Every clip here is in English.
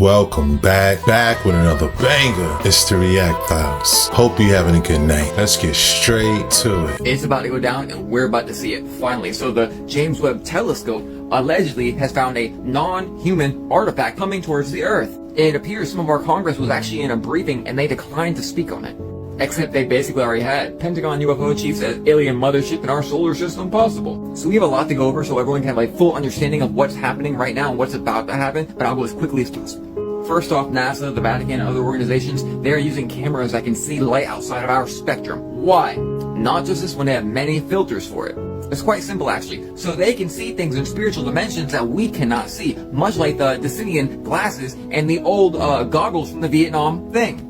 Welcome back with another banger. It's the React Files. Hope you're having a good night. Let's get straight to it. It's about to go down and we're about to see it, finally. So the James Webb Telescope allegedly has found a non-human artifact coming towards the Earth. It appears some of our Congress was actually in a briefing and they declined to speak on it. Except they basically already had. Pentagon UFO chief says alien mothership in our solar system possible. So we have a lot to go over so everyone can have a full understanding of what's happening right now and what's about to happen, but I'll go as quickly as possible. First off, NASA, the Vatican, and other organizations, they're using cameras that can see light outside of our spectrum. Why? Not just this one, they have many filters for it. It's quite simple actually. So they can see things in spiritual dimensions that we cannot see, much like the dissects glasses and the old goggles from the Vietnam thing.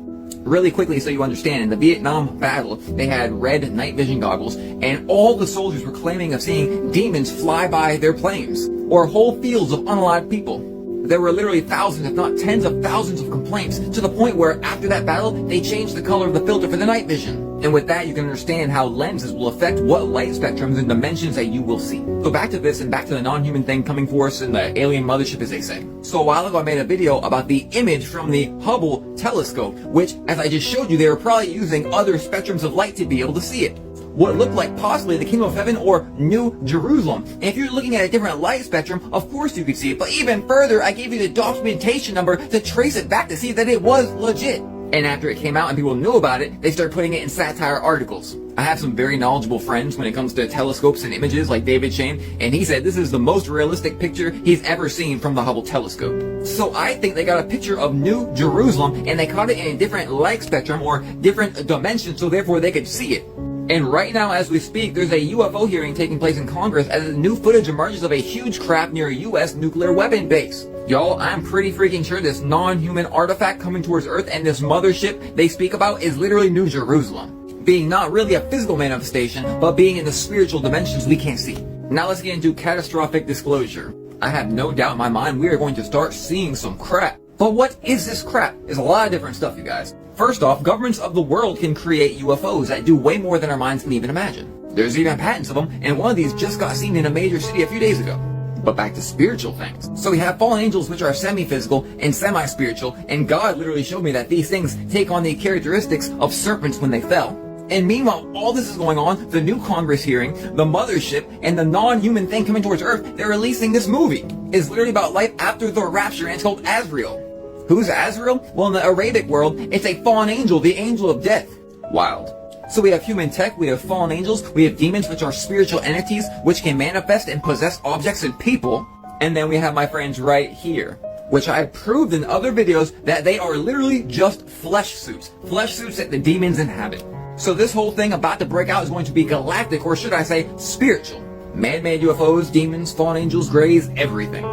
Really quickly so you understand, in the Vietnam battle, they had red night vision goggles, and all the soldiers were claiming of seeing demons fly by their planes, or whole fields of unalive people. There were literally thousands, if not tens of thousands of complaints, to the point where after that battle, they changed the color of the filter for the night vision. And with that, you can understand how lenses will affect what light spectrums and dimensions that you will see. So back to this and back to the non-human thing coming for us in the alien mothership, as they say. So a while ago, I made a video about the image from the Hubble telescope, which, as I just showed you, they were probably using other spectrums of light to be able to see it. What looked like possibly the Kingdom of Heaven or New Jerusalem. And if you're looking at a different light spectrum, of course you could see it. But even further, I gave you the documentation number to trace it back to see that it was legit. And after it came out and people knew about it, they started putting it in satire articles. I have some very knowledgeable friends when it comes to telescopes and images, like David Shane, and he said this is the most realistic picture he's ever seen from the Hubble telescope. So I think they got a picture of New Jerusalem and they caught it in a different light spectrum or different dimension, so therefore they could see it. And right now, as we speak, there's a UFO hearing taking place in Congress as new footage emerges of a huge craft near a U.S. nuclear weapon base. Y'all, I'm pretty freaking sure this non-human artifact coming towards Earth and this mothership they speak about is literally New Jerusalem. Being not really a physical manifestation, but being in the spiritual dimensions we can't see. Now let's get into catastrophic disclosure. I have no doubt in my mind we are going to start seeing some crap. But what is this crap? There's a lot of different stuff, you guys. First off, governments of the world can create UFOs that do way more than our minds can even imagine. There's even patents of them, and one of these just got seen in a major city a few days ago. But back to spiritual things. So we have fallen angels, which are semi-physical and semi-spiritual, and God literally showed me that these things take on the characteristics of serpents when they fell. And meanwhile, all this is going on, the new Congress hearing, the mothership, and the non-human thing coming towards Earth, they're releasing this movie. It's literally about life after the rapture, and it's called Azrael. Who's Azrael? Well, in the Arabic world, it's a fallen angel, the angel of death. Wild. So we have human tech, we have fallen angels, we have demons, which are spiritual entities, which can manifest and possess objects and people. And then we have my friends right here, which I have proved in other videos that they are literally just flesh suits that the demons inhabit. So this whole thing about to break out is going to be galactic, or should I say spiritual. Man-made UFOs, demons, fallen angels, greys, everything.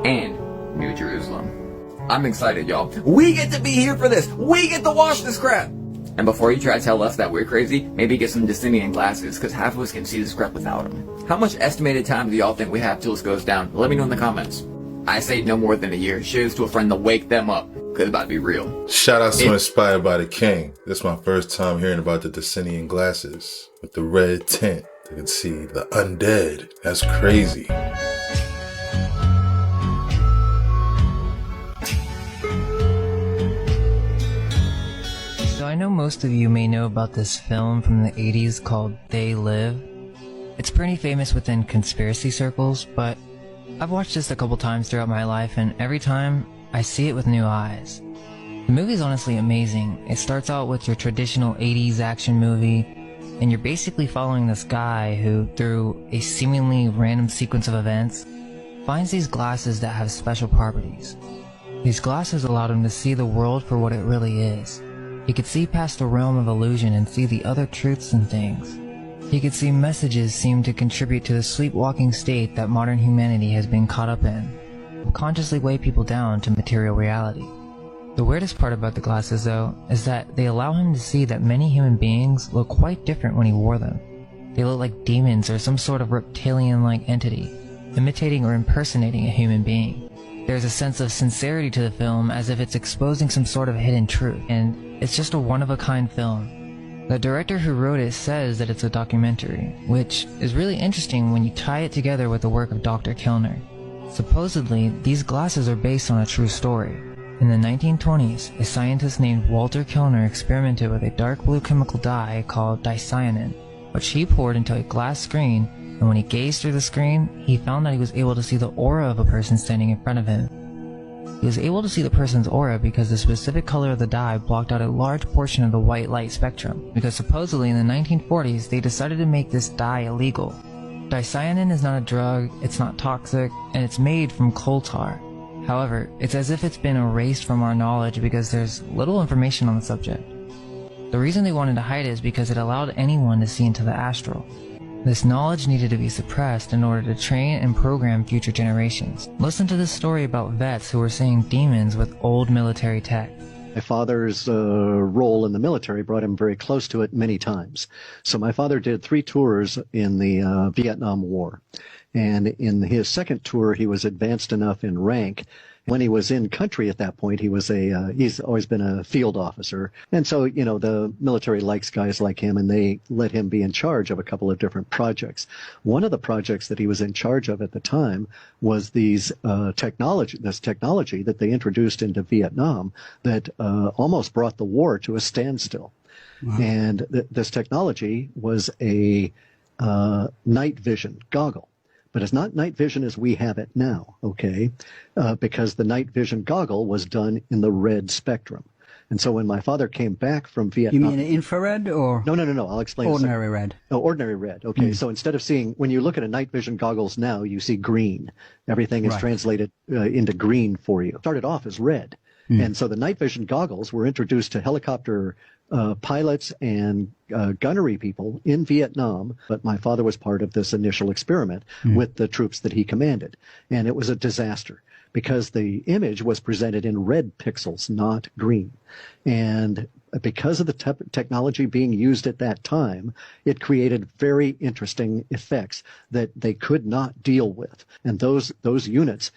And New Jerusalem. I'm excited, y'all. We get to be here for this. We get to watch this crap. And before you try to tell us that we're crazy, maybe get some dissects glasses, because half of us can see this crap without them. How much estimated time do y'all think we have till this goes down? Let me know in the comments. I say no more than a year. Share this to a friend to wake them up, because it's about to be real. Shout out to Inspired by the King. This is my first time hearing about the dissects glasses with the red tint. You can see the undead. That's crazy. So I know most of you may know about this film from the 80s called They Live. It's pretty famous within conspiracy circles, but I've watched this a couple times throughout my life, and every time I see it with new eyes. The movie's honestly amazing. It starts out with your traditional 80s action movie, and you're basically following this guy who, through a seemingly random sequence of events, finds these glasses that have special properties. These glasses allowed him to see the world for what it really is. He could see past the realm of illusion and see the other truths and things. He could see messages seem to contribute to the sleepwalking state that modern humanity has been caught up in, will consciously weigh people down to material reality. The weirdest part about the glasses, though, is that they allow him to see that many human beings look quite different when he wore them. They look like demons or some sort of reptilian-like entity, imitating or impersonating a human being. There's a sense of sincerity to the film, as if it's exposing some sort of hidden truth, and it's just a one-of-a-kind film. The director who wrote it says that it's a documentary, which is really interesting when you tie it together with the work of Dr. Kilner. Supposedly, these glasses are based on a true story. In the 1920s, a scientist named Walter Kilner experimented with a dark blue chemical dye called dicyanin, which he poured into a glass screen, and when he gazed through the screen, he found that he was able to see the aura of a person standing in front of him. He was able to see the person's aura because the specific color of the dye blocked out a large portion of the white light spectrum, because supposedly in the 1940s they decided to make this dye illegal. Dicyanin is not a drug, it's not toxic, and it's made from coal tar. However, it's as if it's been erased from our knowledge because there's little information on the subject. The reason they wanted to hide it is because it allowed anyone to see into the astral. This knowledge needed to be suppressed in order to train and program future generations. Listen to this story about vets who were seeing demons with old military tech. My father's role in the military brought him very close to it many times. So my father did 3 tours in the Vietnam War. And in his second tour, he was advanced enough in rank. When he was in country at that point, he's always been a field officer. And so, the military likes guys like him, and they let him be in charge of a couple of different projects. One of the projects that he was in charge of at the time was this technology that they introduced into Vietnam that almost brought the war to a standstill. Wow. And this technology was a night vision goggle. But it's not night vision as we have it now, okay? Because the night vision goggle was done in the red spectrum. And so when my father came back from Vietnam... You mean infrared or... No. I'll explain. Ordinary red. Oh, ordinary red. Okay. So instead of seeing... When you look at a night vision goggles now, you see green. Everything is translated into green for you. It started off as red. And so the night vision goggles were introduced to helicopter pilots and gunnery people in Vietnam, but my father was part of this initial experiment with the troops that he commanded. And it was a disaster because the image was presented in red pixels, not green. And because of the technology being used at that time, it created very interesting effects that they could not deal with. And those units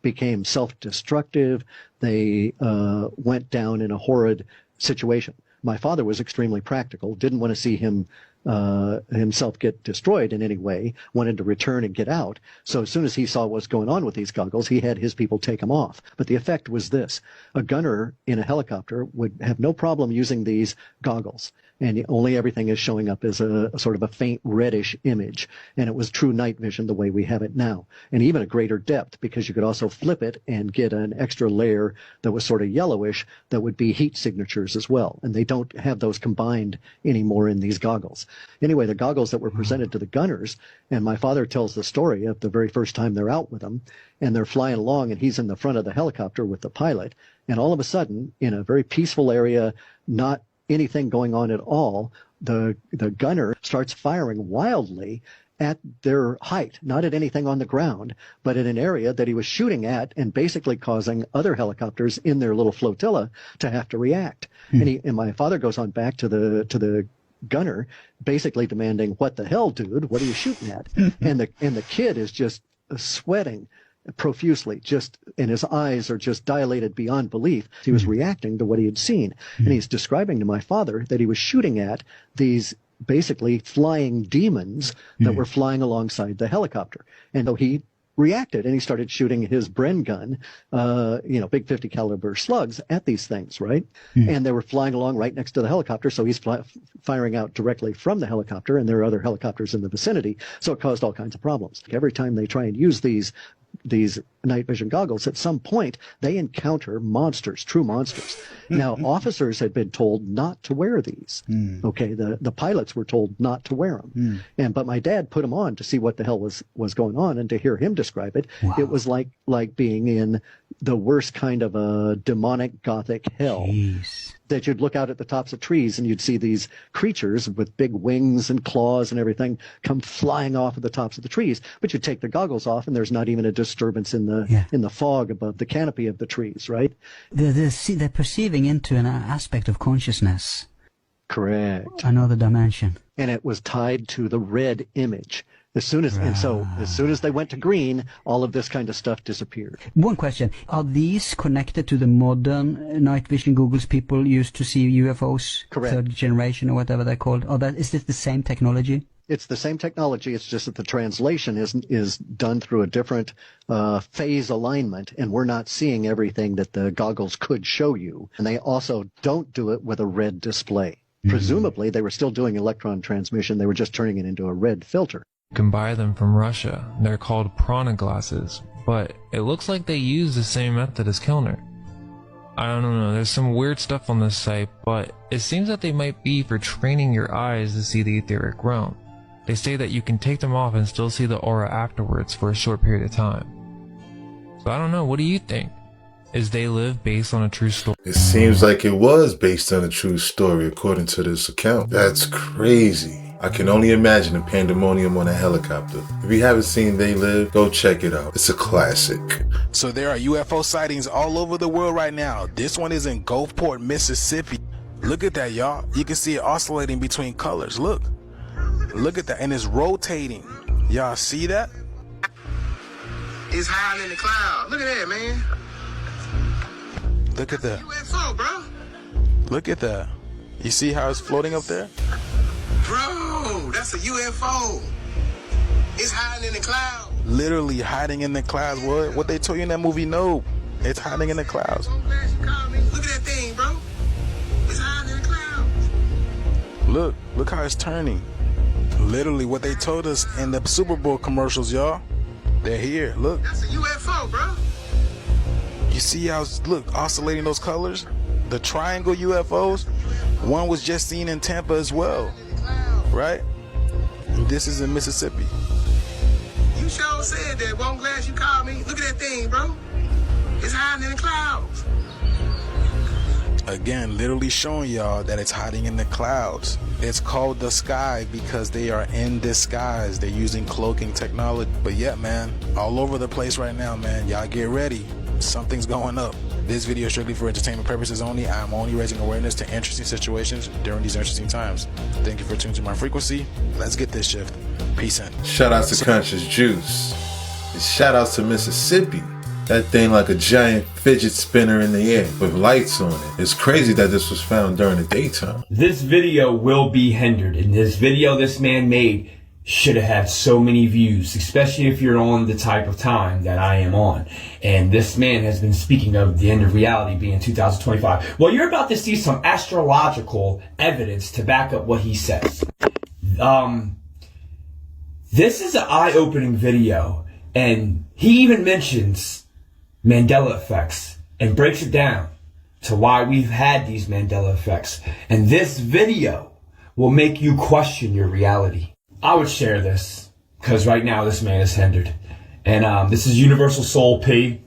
became self-destructive. They went down in a horrid situation. My father was extremely practical, didn't want to see himself get destroyed in any way, wanted to return and get out. So as soon as he saw what was going on with these goggles, he had his people take them off. But the effect was this. A gunner in a helicopter would have no problem using these goggles. And only everything is showing up as a sort of a faint reddish image. And it was true night vision the way we have it now. And even a greater depth, because you could also flip it and get an extra layer that was sort of yellowish that would be heat signatures as well. And they don't have those combined anymore in these goggles. Anyway, the goggles that were presented to the gunners, and my father tells the story of the very first time they're out with them, and they're flying along, and he's in the front of the helicopter with the pilot. And all of a sudden, in a very peaceful area, not anything going on at all, the gunner starts firing wildly at their height, not at anything on the ground, but in an area that he was shooting at, and basically causing other helicopters in their little flotilla to have to react. And my father goes on back to the gunner, basically demanding, "What the hell, dude? What are you shooting at?" and the kid is just sweating profusely, and his eyes are just dilated beyond belief. He was reacting to what he had seen. And he's describing to my father that he was shooting at these basically flying demons that were flying alongside the helicopter. And so he reacted, and he started shooting his Bren gun, big 50 caliber slugs at these things, right? And they were flying along right next to the helicopter, so he's firing out directly from the helicopter, and there are other helicopters in the vicinity, so it caused all kinds of problems. Every time they try and use these night vision goggles, at some point they encounter monsters, true monsters. Now, officers had been told not to wear these. Okay, the pilots were told not to wear them. But my dad put them on to see what the hell was going on, and to hear him describe it, it was like being in the worst kind of a demonic gothic hell. Jeez. That you'd look out at the tops of trees and you'd see these creatures with big wings and claws and everything come flying off of the tops of the trees. But you take the goggles off and there's not even a disturbance in the fog above the canopy of the trees, right? They're perceiving into an aspect of consciousness. Correct. Another dimension. And it was tied to the red image. As soon as they went to green, all of this kind of stuff disappeared. One question. Are these connected to the modern night vision goggles people used to see UFOs? Correct. Third generation or whatever they're called? Is this the same technology? It's the same technology. It's just that the translation is done through a different phase alignment, and we're not seeing everything that the goggles could show you. And they also don't do it with a red display. Presumably, they were still doing electron transmission. They were just turning it into a red filter. You can buy them from Russia. They're called prana glasses, but it looks like they use the same method as Kellner. I don't know, there's some weird stuff on this site, but it seems that they might be for training your eyes to see the etheric realm. They say that you can take them off and still see the aura afterwards for a short period of time. So I don't know, what do you think? Is They Live based on a true story? It seems like it was based on a true story according to this account. That's crazy. I can only imagine the pandemonium on a helicopter. If you haven't seen They Live, go check it out. It's a classic. So there are UFO sightings all over the world right now. This one is in Gulfport, Mississippi. Look at that, y'all. You can see it oscillating between colors. Look at that, and it's rotating. Y'all see that? It's high in the cloud. Look at that, man. Look at that. UFO, bro. Look at that. You see how it's floating up there? Bro, that's a UFO. It's hiding in the cloud. Literally hiding in the clouds. What they told you in that movie? No, it's hiding in the clouds. I'm glad you called me. Look at that thing, bro. It's hiding in the clouds. Look how it's turning. Literally what they told us in the Super Bowl commercials, y'all. They're here. Look. That's a UFO, bro. You see how it's, oscillating those colors? The triangle UFOs. One was just seen in Tampa as well. Right? And this is in Mississippi. You sure said that. Well, I'm glad you called me. Look at that thing, bro. It's hiding in the clouds. Again, literally showing y'all that it's hiding in the clouds. It's called the sky because they are in disguise. They're using cloaking technology. But yeah, man, all over the place right now, man. Y'all get ready. Something's going up. This video is strictly for entertainment purposes only. I'm only raising awareness to interesting situations during these interesting times. Thank you for tuning to my frequency. Let's get this shift. Peace in. Shout out to Conscious Juice. And shout out to Mississippi. That thing like a giant fidget spinner in the air with lights on it. It's crazy that this was found during the daytime. This video will be hindered. And this video this man made should have had so many views, especially if you're on the type of time that I am on. And this man has been speaking of the end of reality being 2025. Well, you're about to see some astrological evidence to back up what he says. This is an eye-opening video, and he even mentions Mandela effects and breaks it down to why we've had these Mandela effects. And this video will make you question your reality. I would share this, because right now this man is hindered. And this is Universal Soul P.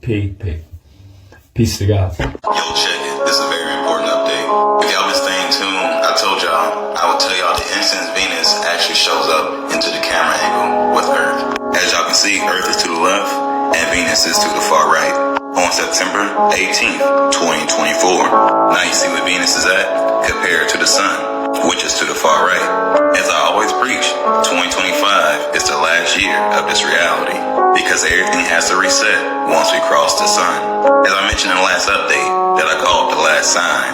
Peace to God. Yo, check it. This is a very important update. If y'all been staying tuned, I told y'all, I would tell y'all the instant Venus actually shows up into the camera angle with Earth. As y'all can see, Earth is to the left, and Venus is to the far right. On September 18th, 2024. Now you see where Venus is at compared to the Sun, which is to the far right. As I always preach, 2025 is the last year of this reality because everything has to reset once we cross the Sun. As I mentioned in the last update that I called the last sign,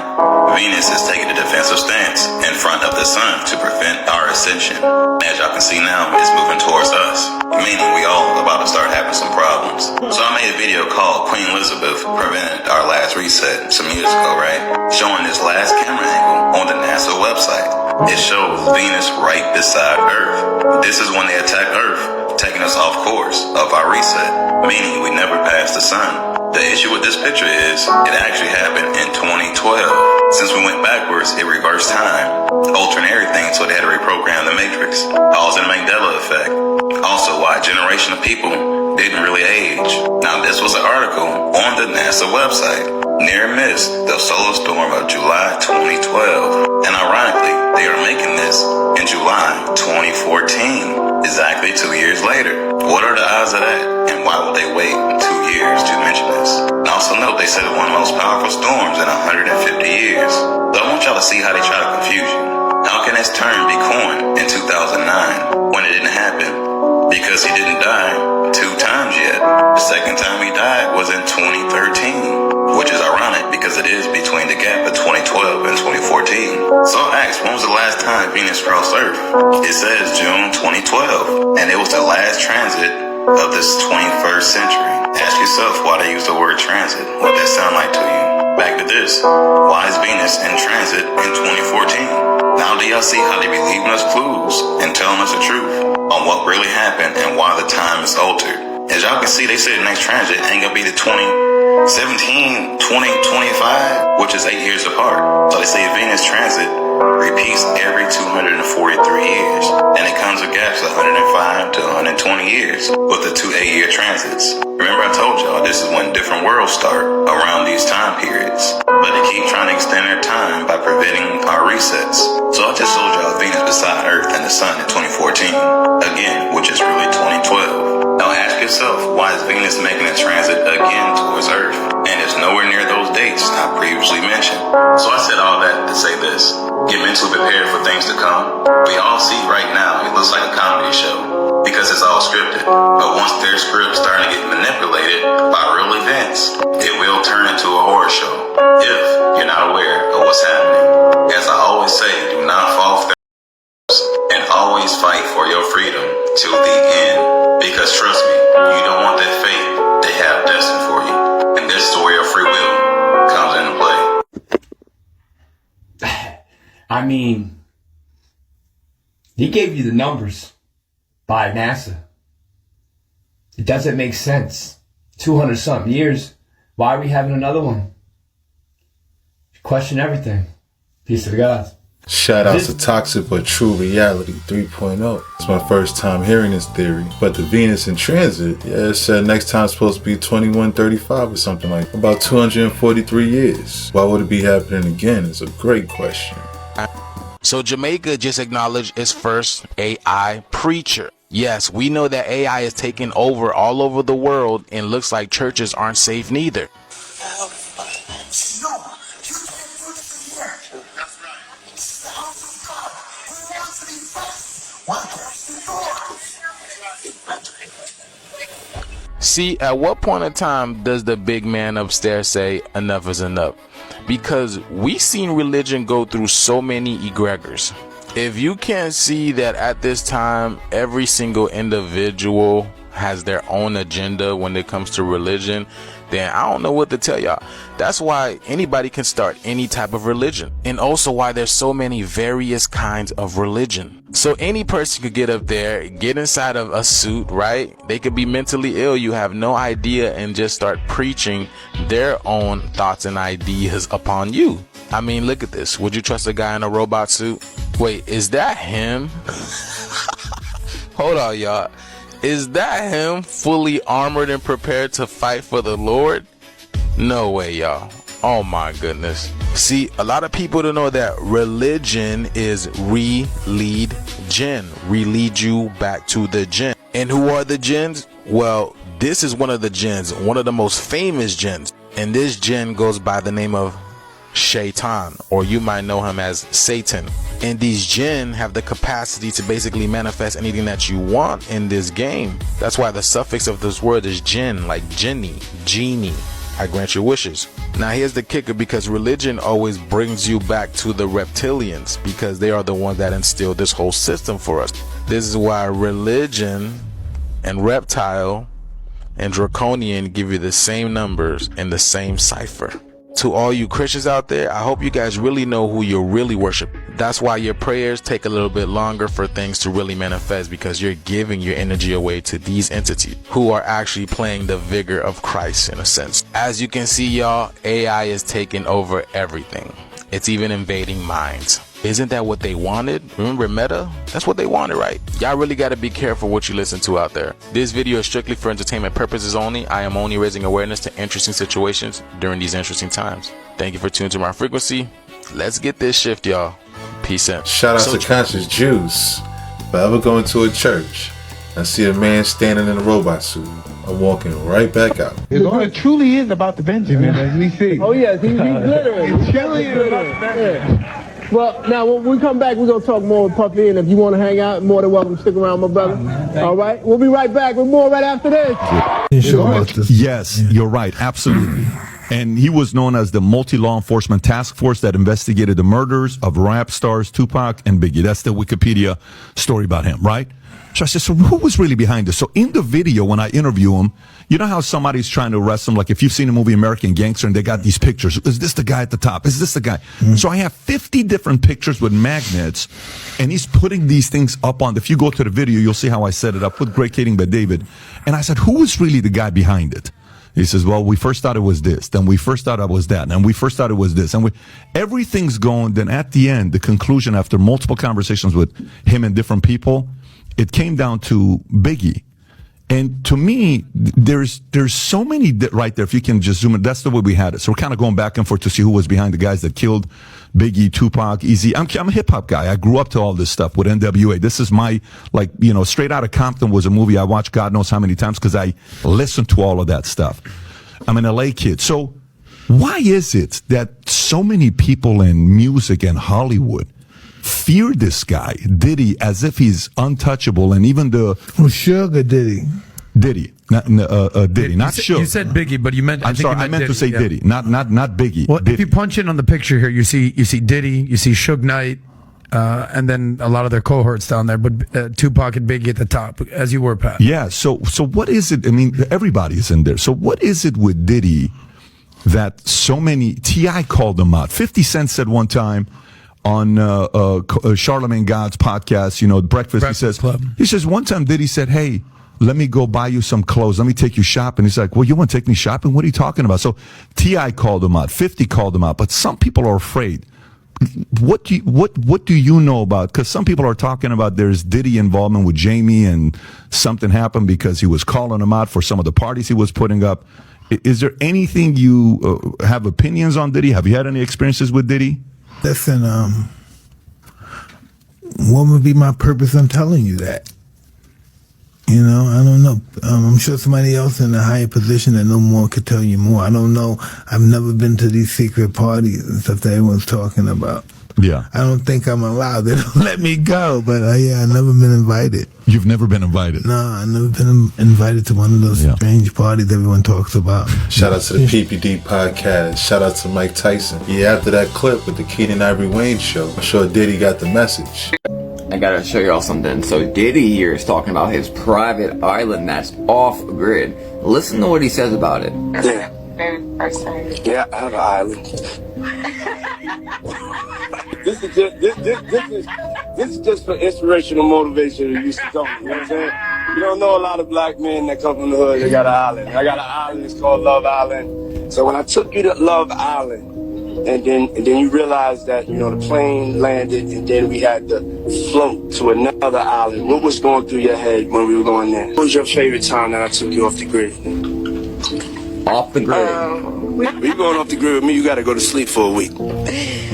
Venus is taking a defensive stance in front of the Sun to prevent our ascension. As y'all can see now, it's moving towards us, meaning we all about to start having some problems. So I made a video called Queen Elizabeth Prevented Our Last Reset some years ago, right? Showing this last camera angle on the NASA website. It shows Venus right beside Earth. This is when they attack Earth, taking us off course of our reset, meaning we never passed the Sun. The issue with this picture is it actually happened in 2012. Since we went backwards, it reversed time, altering everything so they had to reprogram the matrix, causing the Mandela effect. Also, why a generation of people didn't really age. Now, this was an article on the NASA website. Near miss the solar storm of July 2012. And ironically, they are making this in July 2014, exactly 2 years later. What are the odds of that? And why would they wait 2 years to mention this? And also note, they said it's one of the most powerful storms in 150 years. So I want y'all to see how they try to confuse you. How can this turn be coined in 2009 when it didn't happen? Because he didn't die 2 times yet. The second time he died was in 2013, which is ironic because it is between the gap of 2012 and 2014. So I asked, when was the last time Venus crossed Earth? It says June 2012, and it was the last transit of this 21st century. Ask yourself why they use the word transit. What that sound like to you? Back to this. Why is Venus in transit in 2014? Now do y'all see how they be leaving us clues and telling us the truth on what really happened and why the time is altered? As y'all can see, they say the next transit ain't gonna be the 2017, 2025, which is 8 years apart. So they say Venus transit repeats every 243 years, and it comes with gaps of 105 to 120 years with the 2 8-year transits. Remember I told y'all this is when different worlds start around these time periods, but they keep trying to extend their time by preventing our resets. So I just showed y'all Venus beside Earth and the Sun in 2014, again, which is really 2012. Now ask yourself, why is Venus making a transit again towards Earth? And it's nowhere near those dates I previously mentioned. So I said all that to say this. Get mentally prepared for things to come. We all see right now, it looks like a comedy show because it's all scripted. But once their scripts start to get manipulated by real events, it will turn into a horror show if you're not aware of what's happening. As I always say, do not fall for and always fight for your freedom till the end. Because trust me, you don't want that fate they have destined for you. And this story of free will comes into play. I mean, he gave you the numbers by NASA. It doesn't make sense. 200-something years. Why are we having another one? Question everything. Peace to the gods. Shout out to Toxic But True Reality 3.0. It's my first time hearing this theory. But the Venus in transit, yeah, it said next time it's supposed to be 2135 or something like that. About 243 years. Why would it be happening again is a great question. So Jamaica just acknowledged its first AI preacher. Yes, we know that AI is taking over all over the world and looks like churches aren't safe neither. See, at what point in time does the big man upstairs say enough is enough? Because we've seen religion go through so many egregors. If you can't see that at this time, every single individual has their own agenda when it comes to religion, then I don't know what to tell y'all. That's why anybody can start any type of religion, and also why there's so many various kinds of religion. So any person could get up there, get inside of a suit, right? They could be mentally ill, you have no idea, and just start preaching their own thoughts and ideas upon you. I mean, look at this. Would you trust a guy in a robot suit? Wait, is that him? Hold on, y'all. Is that him fully armored and prepared to fight for the Lord? No way, y'all. Oh my goodness. See, a lot of people don't know that religion is re-lead jinn. Re-lead you back to the jinn. And who are the jinns? Well, this is one of the jinns, one of the most famous jinns. And this jinn goes by the name of Shaitan, or you might know him as Satan. And these jinn have the capacity to basically manifest anything that you want in this game. That's why the suffix of this word is jinn, like jinni, genie. I grant your wishes. Now here's the kicker, because religion always brings you back to the reptilians, because they are the ones that instilled this whole system for us. This is why religion and reptile and draconian give you the same numbers and the same cipher. To all you Christians out there, I hope you guys really know who you're really worshiping. That's why your prayers take a little bit longer for things to really manifest, because you're giving your energy away to these entities who are actually playing the vigor of Christ in a sense. As you can see, y'all, AI is taking over everything. It's even invading minds. Isn't that what they wanted? Remember Meta? That's what they wanted, right? Y'all really got to be careful what you listen to out there. This video is strictly for entertainment purposes only. I am only raising awareness to interesting situations during these interesting times. Thank you for tuning to my frequency. Let's get this shift, y'all. Peace out. Shout out to Conscious Jews. If I ever go into a church and see a man standing in a robot suit, I'm walking right back out. It truly is about the Benjamin, as we see. Oh yes, he's glittering. It truly is about the Benjamin. Yeah. Well, now when we come back, we're going to talk more with Puffy, and if you want to hang out, more than welcome to stick around, my brother. All right? We'll be right back with more right after this. Yes, you're right. Absolutely. And he was known as the multi-law enforcement task force that investigated the murders of rap stars Tupac and Biggie. That's the Wikipedia story about him, right? So I said, so who was really behind this? So in the video, when I interview him, you know how somebody's trying to arrest him? Like if you've seen the movie American Gangster and they got these pictures. Is this the guy at the top? Is this the guy? Mm-hmm. So I have 50 different pictures with magnets, and he's putting these things up on. If you go to the video, you'll see how I set it up with Great Kidding by David. And I said, who was really the guy behind it? He says, well, we first thought it was this. Then we first thought it was that. And we first thought it was this. And everything's going. Then at the end, the conclusion after multiple conversations with him and different people, it came down to Biggie. And to me, there's so many right there. If you can just zoom in, that's the way we had it. So we're kind of going back and forth to see who was behind the guys that killed Biggie, Tupac, Easy. I'm a hip hop guy. I grew up to all this stuff with NWA. This is my, like, you know, Straight Outta Compton was a movie I watched God knows how many times because I listened to all of that stuff. I'm an LA kid. So why is it that so many people in music and Hollywood fear this guy, Diddy, as if he's untouchable, and even the Sugar Diddy, not Diddy, not Sugar. You said Biggie, but you meant. I'm sorry, I meant to say Diddy, not Biggie. Well, Diddy. if you punch in on the picture here, you see Diddy, you see Suge Knight, and then a lot of their cohorts down there, but Tupac and Biggie at the top, as you were, Pat. Yeah. So what is it? I mean, everybody's in there. So what is it with Diddy that so many? T.I. called him out. 50 Cent said one time on Charlamagne God's podcast, you know, Breakfast, he says one time Diddy said, hey, let me go buy you some clothes. Let me take you shopping. He's like, well, you want to take me shopping? What are you talking about? So T.I. called him out. 50 called him out. But some people are afraid. What do you know about? Because some people are talking about there's Diddy involvement with Jamie and something happened because he was calling him out for some of the parties he was putting up. Is there anything you have opinions on Diddy? Have you had any experiences with Diddy? Listen, what would be my purpose in telling you that? You know, I don't know. I'm sure somebody else in a higher position that know more could tell you more. I don't know. I've never been to these secret parties and stuff that everyone's talking about. Yeah. I don't think I'm allowed. They don't let me go, but yeah, I've never been invited. You've never been invited? No, I've never been invited to one of those strange parties everyone talks about. Shout out to the PPD podcast. Shout out to Mike Tyson. Yeah, after that clip with the Keenen Ivory Wayne show, I'm sure Diddy got the message. I gotta show y'all something. So Diddy here is talking about his private island that's off grid. Listen to what he says about it. Yeah. Yeah, I have an island. This is just for inspirational motivation. You used to talk, you know what I'm saying? You don't know a lot of black men that come from the hood. They got an island. I got an island. It's called Love Island. So when I took you to Love Island, and then you realize that, you know, the plane landed, and then we had to float to another island. What was going through your head when we were going there? What was your favorite time that I took you off the grid? Off the grid? When you going off the grid with me, you got to go to sleep for a week.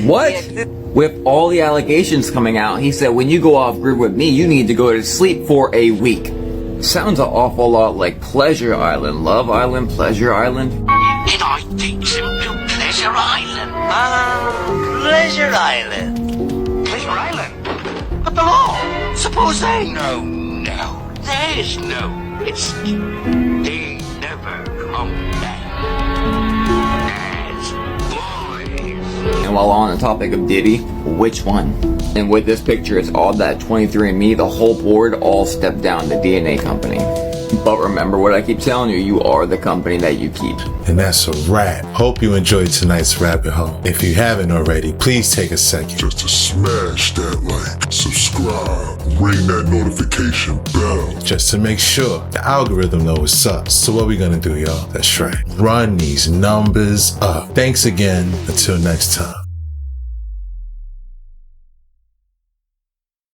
What? With all the allegations coming out, he said when you go off grid with me, you need to go to sleep for a week. Sounds an awful lot like Pleasure Island. Love Island, Pleasure Island. And I take him to Pleasure Island. Pleasure Island. Pleasure Island? But the law. Suppose they... No. There's no escape. They never come back. As boys. And while on the topic of Diddy, which one? And with this picture, it's all that 23andMe, the whole board, all stepped down the DNA company. But remember what I keep telling you, you are the company that you keep. And that's a wrap. Hope you enjoyed tonight's rabbit hole. If you haven't already, please take a second just to smash that like, subscribe, ring that notification bell, just to make sure the algorithm knows what's up. So what we gonna do, y'all? That's right. Run these numbers up. Thanks again. Until next time.